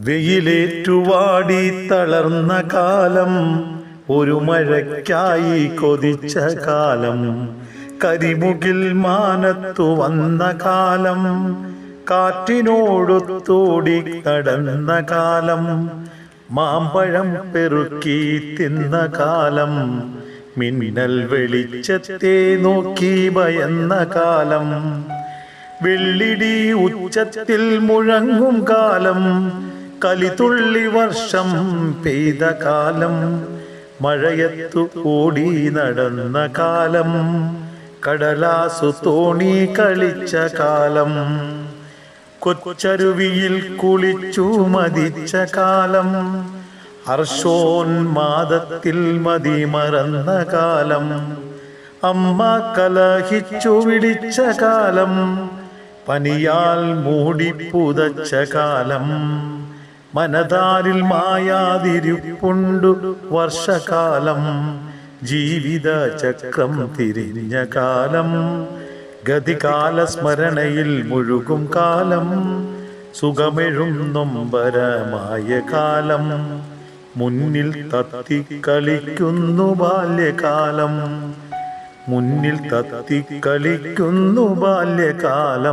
വെയിലേറ്റുവാടി തളർന്ന കാലം, ഒരു മഴയ്ക്കായി കൊതിച്ച കാലം, കരിമുകിൽ മാനത്തു വന്ന കാലം, കാറ്റിനോടൊത്തോടി കടന്ന കാലം, മാമ്പഴം പെറുക്കി തിന്ന കാലം, മിന്നൽ വെളിച്ചത്തെ നോക്കി ഭയന്ന കാലം, വെള്ളിടി ഉച്ചത്തിൽ മുഴങ്ങും കാലം, കലിതുള്ളി വർഷം പെയ്ത കാലം, മഴയത്തു ഓടി നടന്ന കാലം, കടലാസു തോണി കളിച്ച കാലം, കൊച്ചരുവിയിൽ കുളിച്ചു മതിച്ച കാലം, ഹർഷോന്മാദത്തിൽ മതി മറന്ന കാലം, അമ്മ കലഹിച്ചു വിളിച്ച കാലം, പനിയാൽ മൂടി പുതച്ച കാലം, മനതാരിൽ മായാതിരിപ്പുണ്ടു വർഷകാലം, ജീവിത ചക്രം തിരിഞ്ഞ കാലം, ഗതികാല സ്മരണയിൽ മുഴുകും കാലം, സുഖമെഴും നൊമ്പരമായ കാലം, മുന്നിൽ തത്തി കളിക്കുന്നു ബാല്യകാലം, മുന്നിൽ തത്തി കളിക്കുന്നു ബാല്യകാലം.